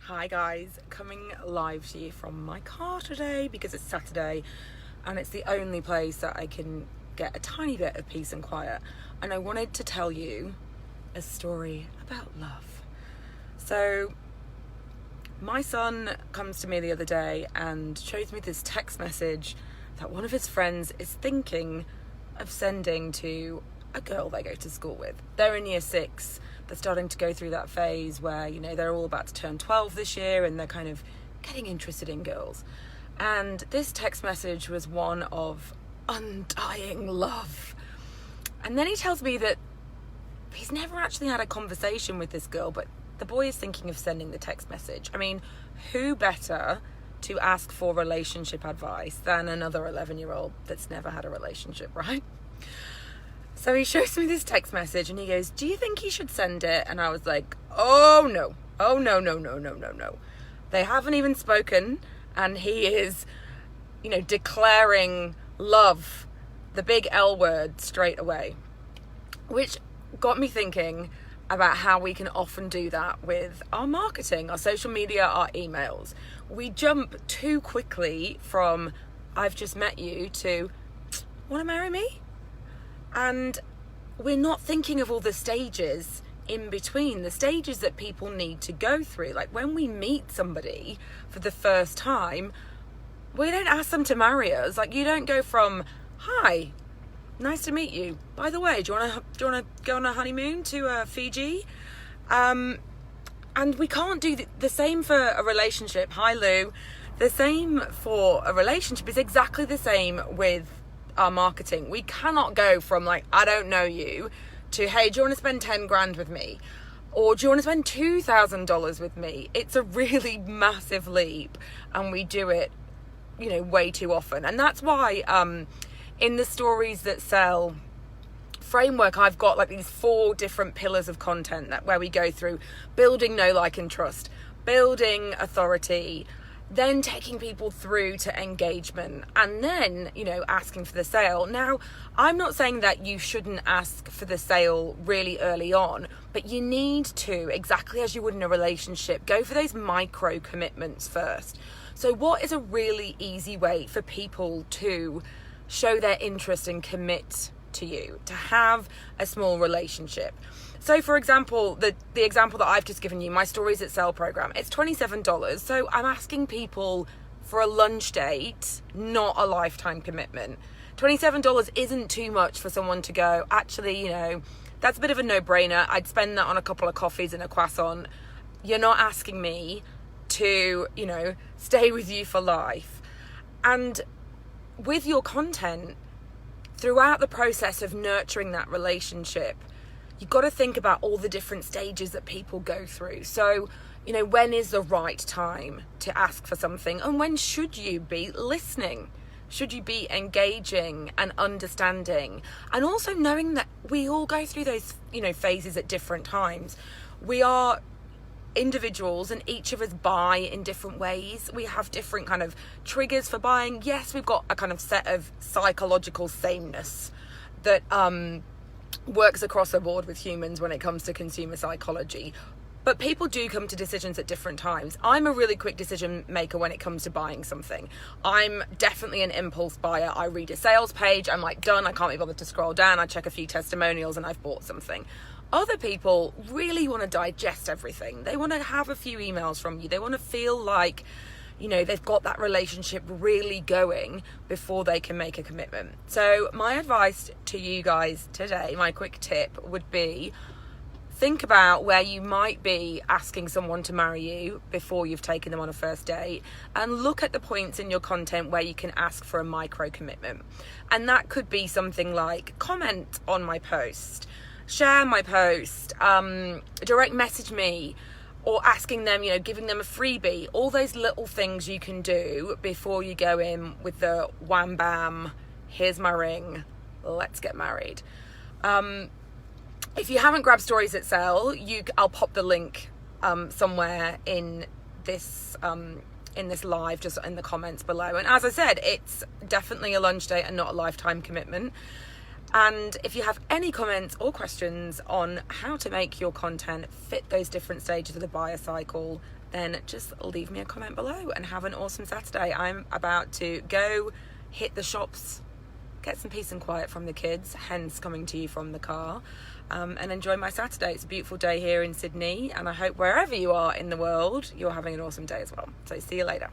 Hi guys, coming live to you from my car today because it's Saturday and it's the only place that I can get a tiny bit of peace and quiet. And I wanted to tell you a story about love. So my son comes to me the other day and shows me this text message that one of his friends is thinking of sending to a girl they go to school with. They're in year 6. They're starting to go through that phase where, they're all about to turn 12 this year and they're kind of getting interested in girls. And this text message was one of undying love. And then he tells me that he's never actually had a conversation with this girl, but the boy is thinking of sending the text message. I mean, who better to ask for relationship advice than another 11-year-old that's never had a relationship, right? So he shows me this text message and he goes, "Do you think he should send it?" And I was like, oh no. They haven't even spoken and he is, declaring love, the big L word, straight away. Which got me thinking about how we can often do that with our marketing, our social media, our emails. We jump too quickly from "I've just met you" to "Want to marry me?" And we're not thinking of all the stages in between, the stages that people need to go through. Like when we meet somebody for the first time, we don't ask them to marry us. Like you don't go from, "Hi, nice to meet you. By the way, do you want to go on a honeymoon to Fiji?" And we can't do the same for a relationship. Hi, Lou. The same for a relationship is exactly the same with our marketing. We cannot go from like, "I don't know you," to "Hey, do you want to spend 10 grand with me?" Or "Do you want to spend $2,000 with me?" It's a really massive leap and we do it, way too often. And that's why in the Stories That Sell framework, I've got like these 4 different pillars of content where we go through building know, like, and trust, building authority, then taking people through to engagement, and then, asking for the sale. Now, I'm not saying that you shouldn't ask for the sale really early on, but you need to, exactly as you would in a relationship, go for those micro commitments first. So what is a really easy way for people to show their interest and commit to you, to have a small relationship? So for example, the example that I've just given you, my Stories That Sell program, it's $27. So I'm asking people for a lunch date, not a lifetime commitment. $27 isn't too much for someone to go, actually, that's a bit of a no-brainer. I'd spend that on a couple of coffees and a croissant. You're not asking me to, stay with you for life. And with your content, throughout the process of nurturing that relationship, you've got to think about all the different stages that people go through. So, when is the right time to ask for something? And when should you be listening? Should you be engaging and understanding? And also knowing that we all go through those, phases at different times. We are individuals and each of us buy in different ways. We have different kind of triggers for buying. Yes, we've got a kind of set of psychological sameness that, works across the board with humans when it comes to consumer psychology. But people do come to decisions at different times. I'm a really quick decision maker when it comes to buying something. I'm definitely an impulse buyer. I read a sales page, I'm like, done, I can't be bothered to scroll down, I check a few testimonials and I've bought something. Other people really want to digest everything. They want to have a few emails from you. They want to feel like, they've got that relationship really going before they can make a commitment. So my advice to you guys today, my quick tip would be, think about where you might be asking someone to marry you before you've taken them on a first date, and look at the points in your content where you can ask for a micro commitment. And that could be something like comment on my post, share my post, direct message me, or asking them, giving them a freebie. All those little things you can do before you go in with the wham bam, here's my ring, let's get married. If you haven't grabbed Stories That Sell, I'll pop the link somewhere in this live, just in the comments below. And as I said, it's definitely a lunch date and not a lifetime commitment. And if you have any comments or questions on how to make your content fit those different stages of the buyer cycle, then just leave me a comment below and have an awesome Saturday. I'm about to go hit the shops, get some peace and quiet from the kids, hence coming to you from the car, and enjoy my Saturday. It's a beautiful day here in Sydney, and I hope wherever you are in the world, you're having an awesome day as well. So see you later.